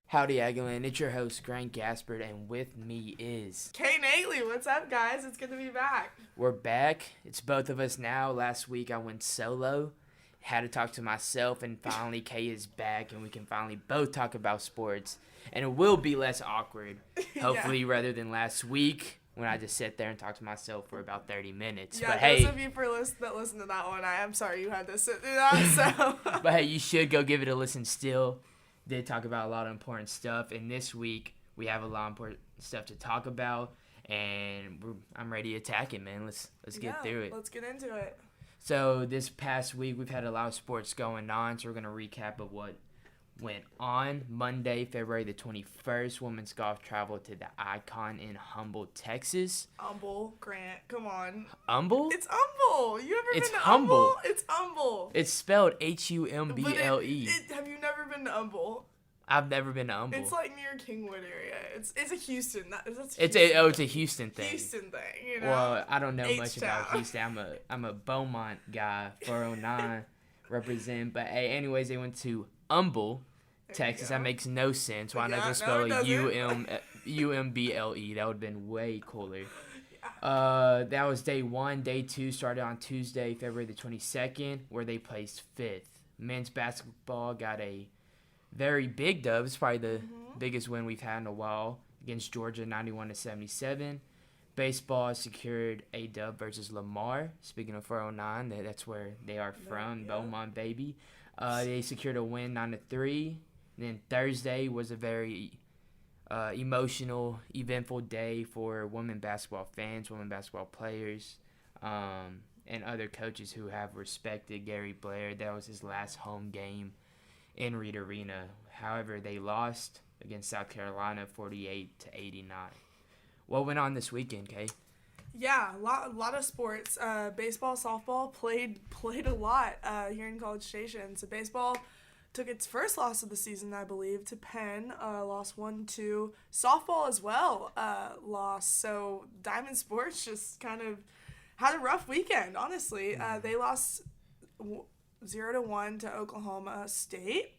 Howdy, Aguilin. It's your host, Grant Gaspard, and with me is... Kay Naley. What's up, guys? It's good to be back. We're back. It's both of us now. Last week I went solo. Had to talk to myself, and finally Kay is back, and we can finally both talk about sports. And it will be less awkward, hopefully, rather than last week when I just sat there and talked to myself for about 30 minutes. Yeah, but hey, those of you that listen to that one, I am sorry you had to sit through that. So. But hey, you should go give it a listen still. Did talk about a lot of important stuff, and this week we have a lot of important stuff to talk about, and I'm ready to attack it, man. Let's get through it. Let's get into it. So this past week we've had a lot of sports going on, so we're gonna recap of what went on. Monday, February the 21st, women's golf traveled to the Icon in Humble, Texas. Humble, Grant, come on. Humble? It's Humble. You ever It's been to humble. Humble? It's Humble. It's spelled Humble. Have you never been to Humble? I've never been to Humble. It's like near Kingwood area. It's a Houston. It's a Houston thing. Houston thing, you know. Well, I don't know much H-town. about Houston. I'm a Beaumont guy, 409 represent. But hey, anyways, they went to Humble, Texas. That makes no sense. Why not just spell it Umble? That would have been way cooler. That was day one. Day two started on Tuesday, February the 22nd, where they placed fifth. Men's basketball got a very big dub. It's probably the biggest win we've had in a while against Georgia, 91-77. Baseball secured a dub versus Lamar. Speaking of 409, that's where they are from, Beaumont, baby. They secured a win 9-3. Then Thursday was a very emotional, eventful day for women basketball fans, women basketball players, and other coaches who have respected Gary Blair. That was his last home game in Reed Arena. However, they lost against South Carolina 48-89. What went on this weekend, Kay? Yeah, a lot of sports. Baseball, softball played a lot here in College Station. So baseball took its first loss of the season, I believe, to Penn. Lost 1-2. Softball as well lost. So Diamond Sports just kind of had a rough weekend, honestly. They lost 0-1 to Oklahoma State.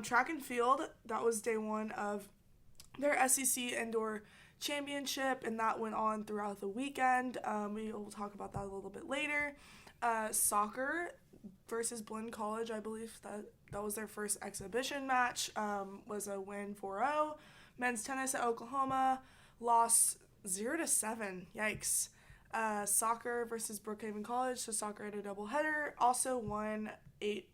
Track and field, that was day one of their SEC Indoor Championship, and that went on throughout the weekend. We will talk about that a little bit later. Soccer versus Blinn College, I believe that was their first exhibition match, was a win 4-0. Men's tennis at Oklahoma lost 0-7. Yikes. Soccer versus Brookhaven College, so soccer had a doubleheader, also won 8-0.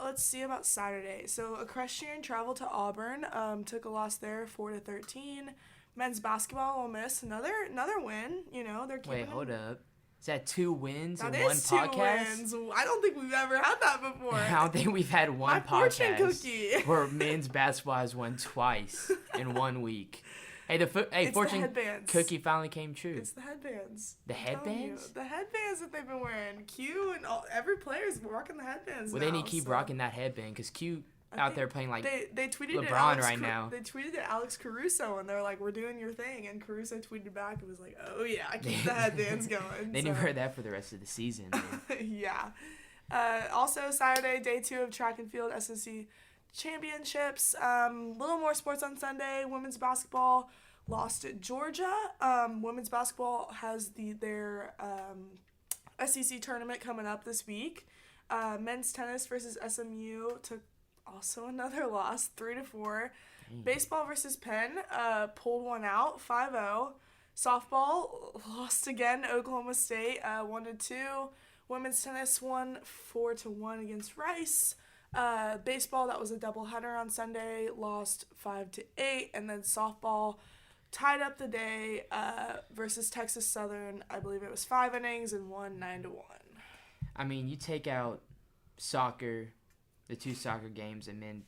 Let's see about Saturday. So Equestrian traveled to Auburn, took a loss there, 4-13. Men's basketball, Ole Miss, another win. You know, they're keeping. Wait, hold up. Is that 2 wins that in one is 2 podcast? Wins. I don't think we've ever had that before. I don't think we've had one My fortune podcast cookie. where men's basketball has won twice in 1 week. Hey, it's fortune the headbands. cookie finally came true. It's the headbands. The headbands? The headbands that they've been wearing. Q and every player's rocking the headbands. Well, now, they need to keep rocking that headband because Q out there playing like they tweeted LeBron right now. They tweeted at Alex Caruso and they're like, "We're doing your thing," and Caruso tweeted back and was like, "Oh yeah, keep the headbands going." They need to wear that for the rest of the season. Yeah. Also Saturday, day 2 of track and field SEC championships. Little more sports on Sunday. Women's basketball lost at Georgia. Women's basketball has their SEC tournament coming up this week. Men's tennis versus SMU took also another loss, 3-4. Baseball versus Penn pulled one out, 5-0. Softball lost again to Oklahoma State, 1-2. Women's tennis won 4-1 against Rice. Baseball, that was a doubleheader on Sunday, lost 5-8. And then softball tied up the day versus Texas Southern. I believe it was 5 innings and won 9-1. I mean, you take out soccer, the 2 soccer games, and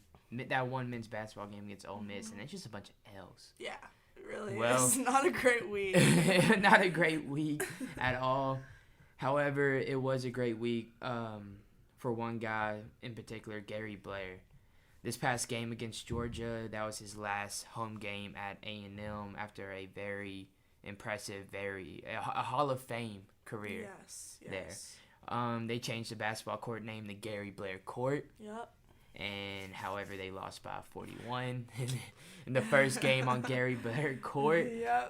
that one men's basketball game against Ole Miss, and it's just a bunch of L's. Yeah, it really is. Not a great week. Not a great week at all. However, it was a great week for one guy in particular, Gary Blair. This past game against Georgia, that was his last home game at A&M after a very impressive, a Hall of Fame career. Yes. There. They changed the basketball court name to Gary Blair Court. Yep. And however, they lost by 41 in the first game on Gary Blair court. Yep.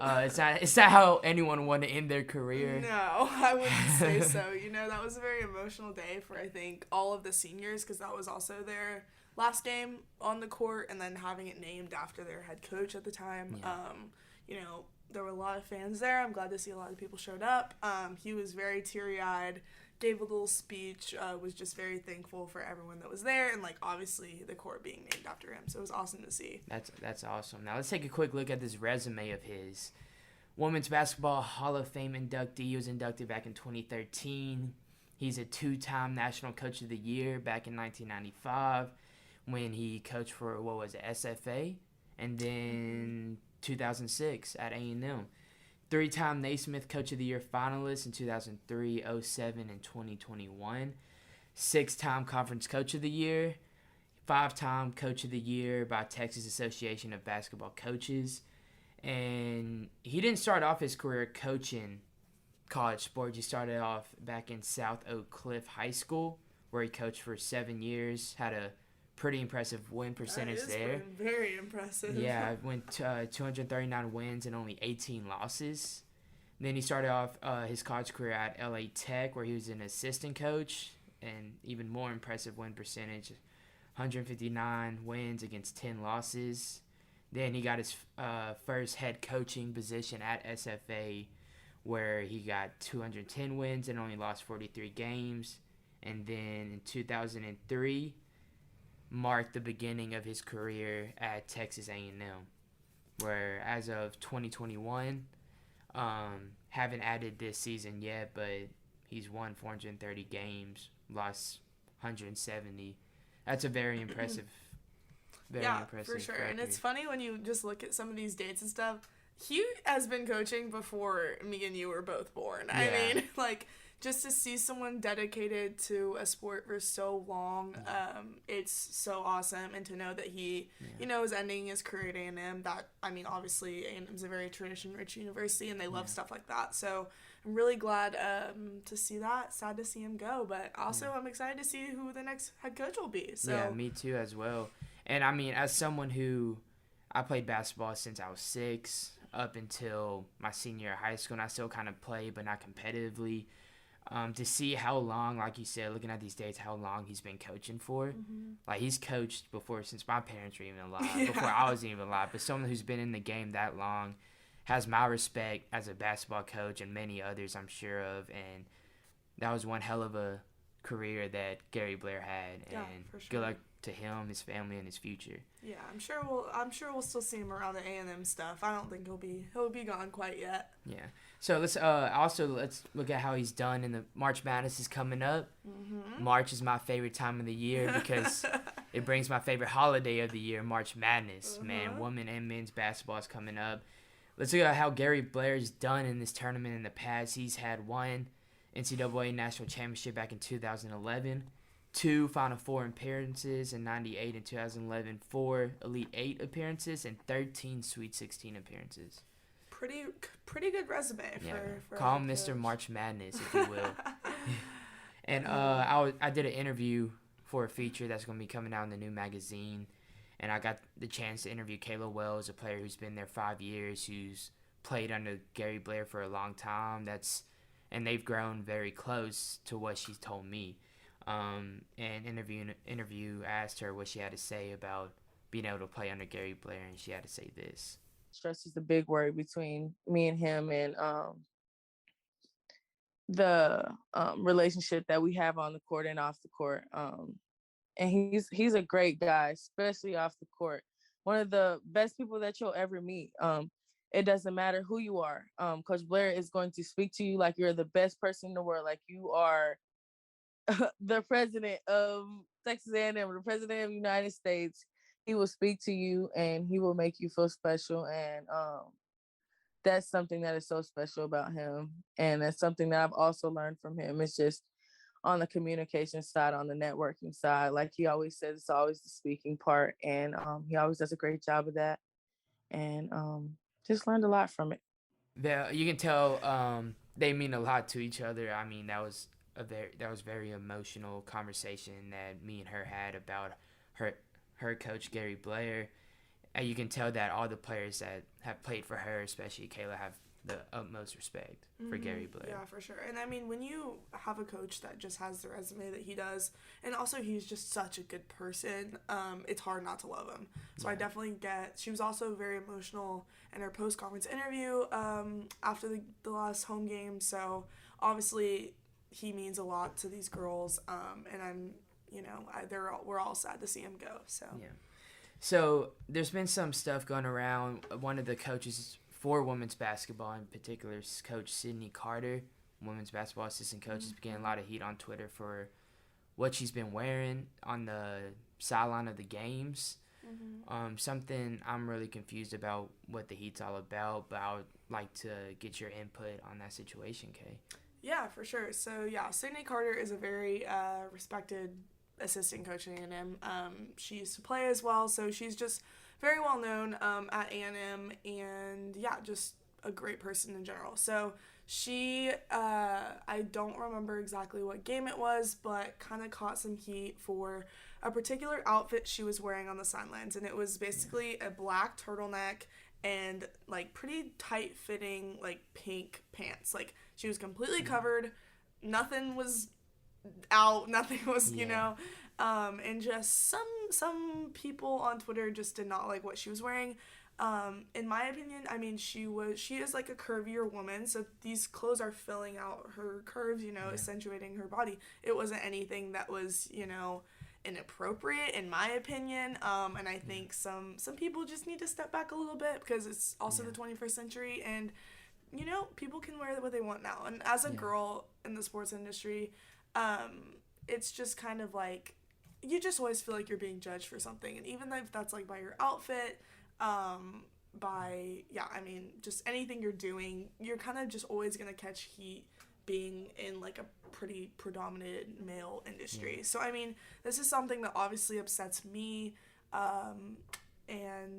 It's not how anyone want to end their career. No, I wouldn't say so. That was a very emotional day for, I think, all of the seniors, because that was also their last game on the court, and then having it named after their head coach at the time. Yeah. There were a lot of fans there. I'm glad to see a lot of people showed up. He was very teary-eyed, gave a little speech, was just very thankful for everyone that was there, and obviously the court being named after him. So it was awesome to see. That's awesome. Now let's take a quick look at this resume of his. Women's Basketball Hall of Fame inductee. He was inducted back in 2013. He's a 2-time National Coach of the Year back in 1995 when he coached for, SFA, and then 2006 at A&M. 3-time Naismith Coach of the Year finalist in 2003, 07, and 2021. 6-time Conference Coach of the Year. 5-time Coach of the Year by Texas Association of Basketball Coaches. And he didn't start off his career coaching college sports. He started off back in South Oak Cliff High School, where he coached for 7 years. Had a pretty impressive win percentage there. Very impressive. Yeah, went 239 wins and only 18 losses. Then he started off his college career at LA Tech, where he was an assistant coach, and even more impressive win percentage, 159 wins against 10 losses. Then he got his first head coaching position at SFA, where he got 210 wins and only lost 43 games. And then in 2003, marked the beginning of his career at Texas A&M, where as of 2021, haven't added this season yet, but he's won 430 games, lost 170. That's a very impressive. For sure. And it's funny when you just look at some of these dates and stuff. He has been coaching before me and you were both born. Yeah. I mean, just to see someone dedicated to a sport for so long, it's so awesome. And to know that he, is ending his career at A&M. Obviously A&M's a very tradition-rich university, and they love stuff like that. So I'm really glad to see that. Sad to see him go, but also I'm excited to see who the next head coach will be. So yeah, me too as well. And as someone who I played basketball since I was 6 up until my senior year of high school, and I still kind of play, but not competitively. To see how long, like you said, looking at these dates, how long he's been coaching for. Mm-hmm. He's coached before, since my parents were even alive, before I was even alive. But someone who's been in the game that long has my respect as a basketball coach, and many others I'm sure of. And that was one hell of a career that Gary Blair had. And for sure. Good luck to him, his family, and his future. Yeah, I'm sure we'll still see him around the A&M stuff. I don't think he'll be gone quite yet. Yeah. So let's look at how he's done in the March Madness is coming up. Mm-hmm. March is my favorite time of the year because it brings my favorite holiday of the year, March Madness. Uh-huh. Man, women and men's basketball is coming up. Let's look at how Gary Blair's done in this tournament in the past. He's had 1 NCAA National Championship back in 2011. 2 Final Four appearances in 98 and 2011, 4 Elite 8 appearances, and 13 Sweet 16 appearances. Pretty good resume for call him Mr. March Madness, if you will. And I did an interview for a feature that's going to be coming out in the new magazine, and I got the chance to interview Kayla Wells, a player who's been there 5 years, who's played under Gary Blair for a long time. And they've grown very close to what she's told me. And interview asked her what she had to say about being able to play under Gary Blair, and she had to say this. Stress is the big word between me and him, and the relationship that we have on the court and off the court. And he's a great guy, especially off the court. One of the best people that you'll ever meet. It doesn't matter who you are. Coach Blair is going to speak to you like you're the best person in the world, like you are the president of Texas A&M, the president of the United States. He will speak to you and he will make you feel special. And that's something that is so special about him. And that's something that I've also learned from him. It's just on the communication side, on the networking side. Like he always says, it's always the speaking part. And he always does a great job of that. And just learned a lot from it. You can tell they mean a lot to each other. That was very emotional conversation that me and her had about her coach Gary Blair. And you can tell that all the players that have played for her, especially Kayla, have the utmost respect for Gary Blair. Yeah, for sure. And I mean, when you have a coach that just has the resume that he does, and also he's just such a good person, it's hard not to love him. So I definitely get. She was also very emotional in her post-conference interview after the last home game. So obviously he means a lot to these girls, and I'm, we're all sad to see him go. So yeah. So there's been some stuff going around. One of the coaches for women's basketball, in particular, is Coach Sydney Carter, women's basketball assistant coach, is getting a lot of heat on Twitter for what she's been wearing on the sideline of the games. Something I'm really confused about what the heat's all about, but I would like to get your input on that situation, Kay. Yeah, for sure. So, Sydney Carter is a very respected assistant coach at A&M. She used to play as well, so she's just very well known at A&M, and just a great person in general. So she, I don't remember exactly what game it was, but kind of caught some heat for a particular outfit she was wearing on the sidelines, and it was basically a black turtleneck and like pretty tight fitting like pink pants. Like she was completely covered, nothing was out, nothing was and just some people on Twitter just did not like what she was wearing. In my opinion, I mean, she is like a curvier woman, so these clothes are filling out her curves, accentuating her body. It wasn't anything that was inappropriate in my opinion, and I think some people just need to step back a little bit because it's also the 21st century, and people can wear what they want now. And as a girl in the sports industry, it's just kind of like you just always feel like you're being judged for something, and even if that's like by your outfit, just anything you're doing, you're kind of just always gonna catch heat being in like a pretty predominant male industry. So I mean, this is something that obviously upsets me, and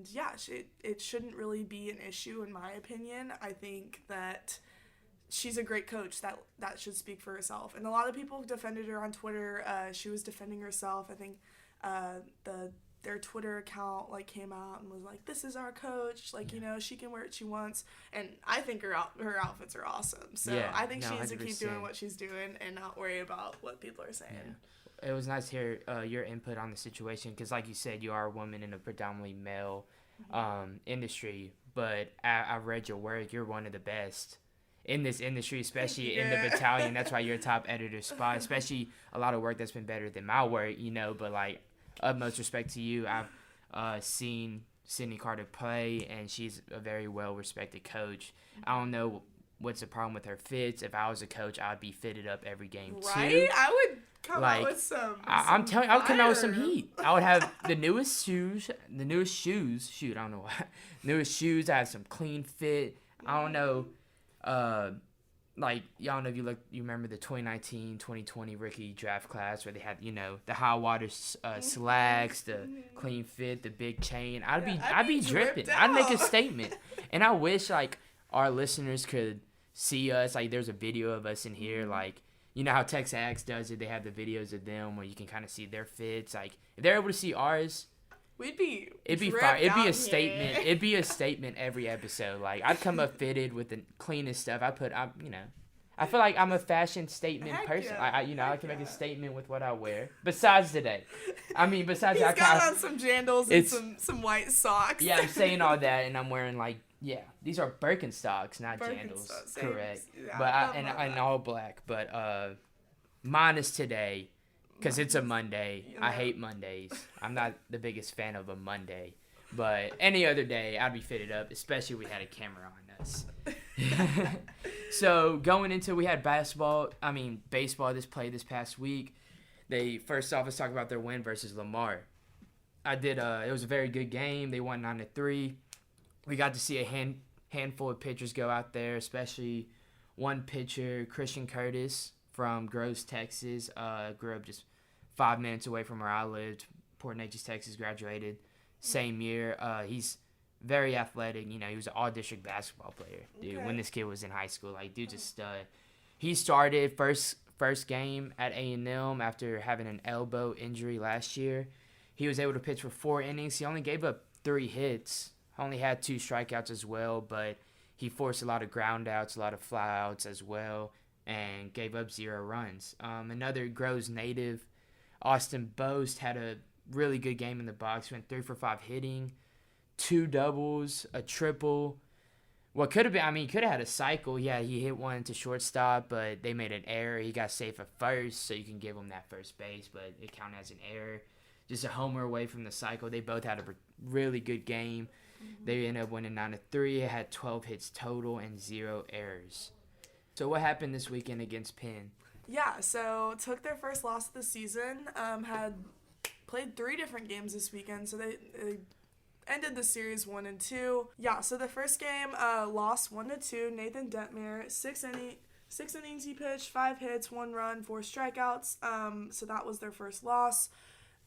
it shouldn't really be an issue in my opinion. I think that she's a great coach, that should speak for herself. And a lot of people defended her on Twitter. She was defending herself. I think their Twitter account like came out and was like, "This is our coach. Like, she can wear what she wants." And I think her outfits are awesome. So I think she needs to keep doing what she's doing and not worry about what people are saying. Yeah. It was nice to hear your input on the situation because, like you said, you are a woman in a predominantly male industry. But I've read your work. You're one of the best in this industry, especially in the battalion. That's why you're a top editor spot, especially a lot of work that's been better than my work, but like utmost respect to you. I've seen Sydney Carter play, and she's a very well-respected coach. I don't know what's the problem with her fits. If I was a coach, I'd be fitted up every game too. Right? I would come out with some I'm telling you, I would come out with some heat. I would have the newest shoes. Shoot, I don't know why. Newest shoes. I have some clean fit. I don't know. Y'all know if you remember the 2019-2020 rookie draft class where they had, the high water slacks, the clean fit, the big chain. I'd be dripping. I'd make a statement. And I wish our listeners could see us. Like there's a video of us in here. Like, how Texas Axe does it. They have the videos of them where you can kind of see their fits. Like if they're able to see ours, it'd be fire. It'd be a statement. It'd be a statement every episode. Like I'd come up fitted with the cleanest stuff. I feel like I'm a fashion statement person. Yeah. I can make a statement with what I wear. Besides today, he's got on some jandals and some white socks. Yeah, I'm saying all that, and I'm wearing these are Birkenstocks, not jandals. Correct. Yeah, but and all black. But mine is today. Because it's a Monday. I hate Mondays. I'm not the biggest fan of a Monday. But any other day, I'd be fitted up, especially if we had a camera on us. So we had baseball this past week. First off, let's talk about their win versus Lamar. It was a very good game. They won 9-3. We got to see a handful of pitchers go out there, especially one pitcher, Christian Curtis from Groves, Texas. Grew up just 5 minutes away from where I lived. Port Neches, Texas, graduated same year. He's very athletic. He was an all-district basketball player, dude. When this kid was in high school, dude's a stud. He started first game at A&M after having an elbow injury last year. he was able to pitch for 4 innings. He only gave up 3 hits. Only had 2 strikeouts as well, but he forced a lot of ground outs, a lot of fly outs as well, and gave up 0 runs. Another Groves native, Austin Boast, had a really good game in the box. Went 3 for 5 hitting, 2 doubles, a triple. What could have been, he could have had a cycle. Yeah, he hit one into shortstop, but they made an error. He got safe at first, so you can give him that first base, but it counted as an error. Just a homer away from the cycle. They both had a really good game. They ended up winning 9-3. It had 12 hits total and 0 errors. So what happened this weekend against Penn? Yeah, so took their first loss of the season. Had played 3 different games this weekend, so they ended the series 1-2. Yeah, so the first game lost 1-2. Nathan Detmer, 6 innings he pitched, 5 hits, 1 run, 4 strikeouts. So that was their first loss.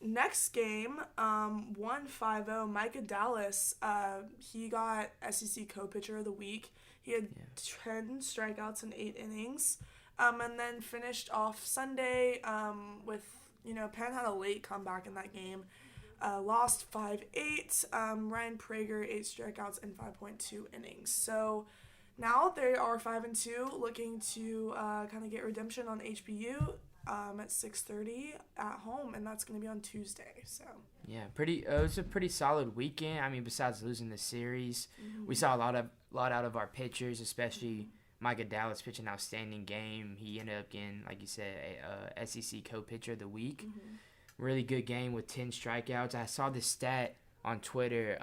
Next game, 1-5-0. Micah Dallas, he got SEC co-pitcher of the week. He had 10 strikeouts in 8 innings. And then finished off Sunday with, Penn had a late comeback in that game. Lost 5-8. Ryan Prager, 8 strikeouts in 5.2 innings. So now they are 5-2, looking to kind of get redemption on HBU at 6:30 at home, and that's going to be on Tuesday. So yeah, it was a pretty solid weekend. Besides losing the series, we saw a lot out of our pitchers, especially Micah Dallas pitching an outstanding game. He ended up getting, like you said, a SEC co-pitcher of the week. Really good game with 10 strikeouts. I saw this stat on Twitter.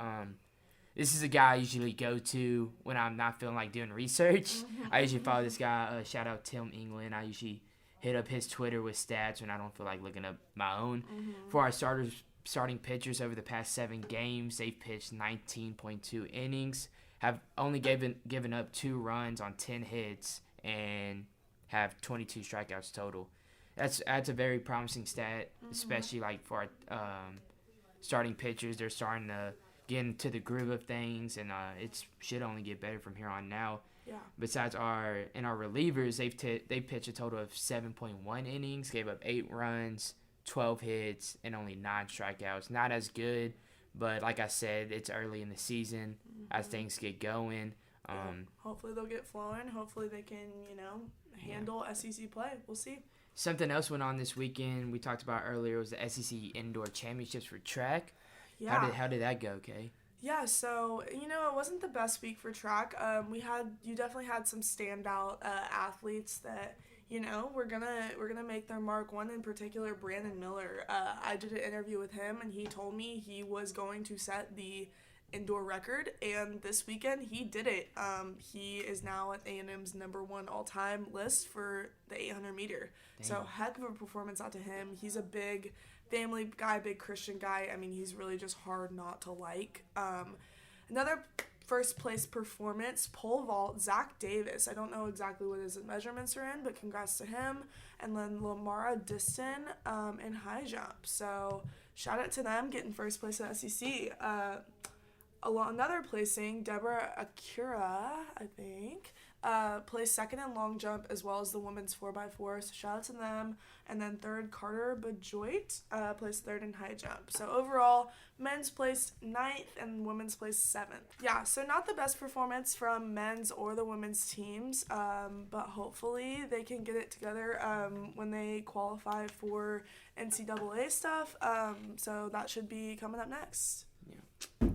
This is a guy I usually go to when I'm not feeling like doing research. I usually follow this guy. Shout out Tim England. I usually hit up his Twitter with stats when I don't feel like looking up my own. For our starting pitchers over the past 7 games, they've pitched 19.2 innings, have only given up 2 runs on 10 hits, and have 22 strikeouts total. That's a very promising stat, especially like for our starting pitchers. They're starting to get into the groove of things, and it should only get better from here on now. yeah. Besides our relievers, they pitched a total of 7.1 innings, gave up 8 runs, 12 hits, and only 9 strikeouts. Not as good, but like I said, it's early in the season as things get going. Hopefully they'll get flowing. Hopefully they can, handle SEC play. We'll see. Something else went on this weekend we talked about earlier was the SEC Indoor Championships for track. Yeah. How did that go, Kay? Yeah, so, it wasn't the best week for track. You definitely had some standout athletes that, we're gonna make their mark. One in particular, Brandon Miller. I did an interview with him, and he told me he was going to set the indoor record, and this weekend he did it. He is now at A&M's #1 all-time list for the 800 meter. Dang. So heck of a performance out to him. He's a big family guy, big Christian guy. He's really just hard not to like. Another first place performance, pole vault, Zach Davis. I don't know exactly what his measurements are in, but congrats to him. And then Lamara Diston in high jump. So shout out to them getting first place at SEC. Another placing, Deborah Akira, I think, placed second in long jump as well as the women's 4x4. So shout out to them. And then third, Carter Bajoit placed third in high jump. So overall, men's placed 9th and women's placed 7th. Yeah, so not the best performance from men's or the women's teams, but hopefully they can get it together when they qualify for NCAA stuff. So that should be coming up next. Yeah.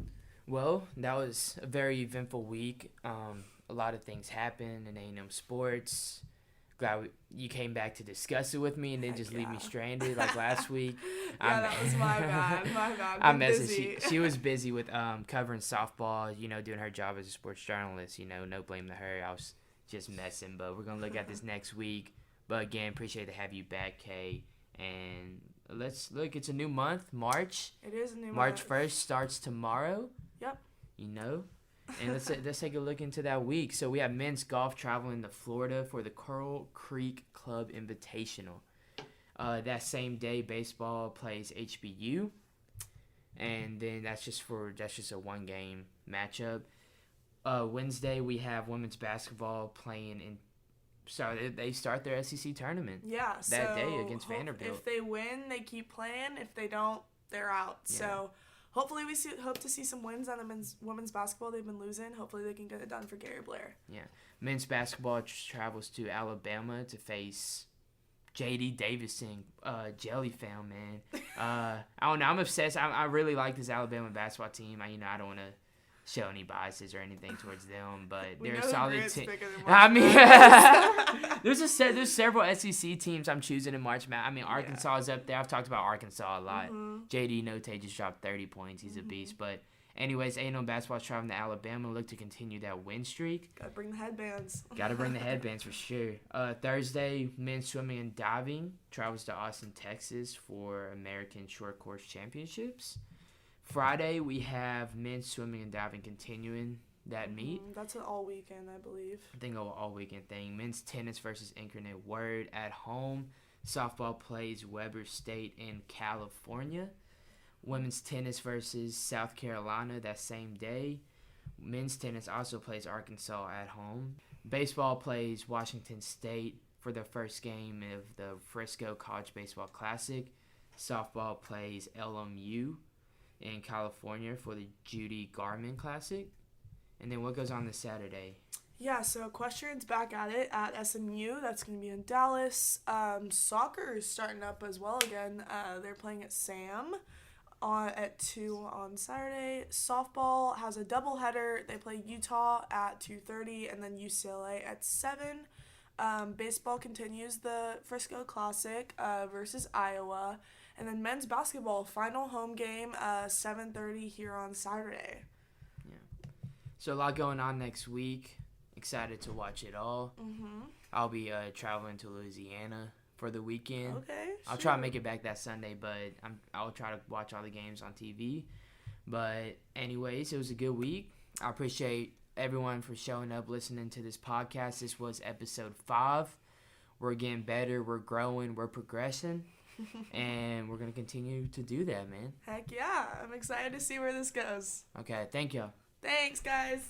Well, that was a very eventful week. A lot of things happened in A&M sports. Glad you came back to discuss it with me and then just leave me stranded like last week. That was my bad. I'm messing. She was busy with covering softball, doing her job as a sports journalist. No blame to her. I was just messing, but we're going to look at this next week. But again, appreciate to have you back, Kay. And let's look. It's a new month, March. It is a new month. March 1st starts tomorrow. Yep. And let's take a look into that week. So we have men's golf traveling to Florida for the Coral Creek Club Invitational. That same day, baseball plays HBU, and then that's just a 1-game matchup. Wednesday we have women's basketball playing in. So they start their SEC tournament. Yeah. That day against Vanderbilt. If they win, they keep playing. If they don't, they're out. Yeah. So hopefully we hope to see some wins on the women's basketball. They've been losing. Hopefully they can get it done for Gary Blair. Yeah. Men's basketball travels to Alabama to face J.D. Davison, Jellyfound, man. I don't know. I'm obsessed. I really like this Alabama basketball team. I don't want to show any biases or anything towards them, but they're a solid team. I mean, there's several SEC teams I'm choosing in March Madness. I mean, Arkansas is up there. I've talked about Arkansas a lot. J.D. Notae just dropped 30 points. He's a beast. But anyways, A&M basketball's traveling to Alabama. Look to continue that win streak. Gotta bring the headbands. Gotta bring the headbands for sure. Thursday, men's swimming and diving travels to Austin, Texas for American Short Course Championships. Friday, we have men's swimming and diving continuing that meet. That's an all weekend, I believe. I think an all weekend thing. Men's tennis versus Incarnate Word at home. Softball plays Weber State in California. Women's tennis versus South Carolina that same day. Men's tennis also plays Arkansas at home. Baseball plays Washington State for the first game of the Frisco College Baseball Classic. Softball plays LMU in California for the Judy Garman Classic. And then what goes on this Saturday? Yeah, so Equestrian's back at it at SMU. That's going to be in Dallas. Soccer is starting up as well again. They're playing at Sam at 2 on Saturday. Softball has a doubleheader. They play Utah at 2:30 and then UCLA at 7. Baseball continues the Frisco Classic versus Iowa. And then men's basketball, final home game, 7:30 here on Saturday. Yeah. So a lot going on next week. Excited to watch it all. I'll be traveling to Louisiana for the weekend. Okay. I'll try to make it back that Sunday, but I'll try to watch all the games on TV. But anyways, it was a good week. I appreciate everyone for showing up, listening to this podcast. This was episode 5. We're getting better. We're growing. We're progressing. And we're going to continue to do that, man. Heck yeah. I'm excited to see where this goes. Okay. Thank you. Thanks, guys.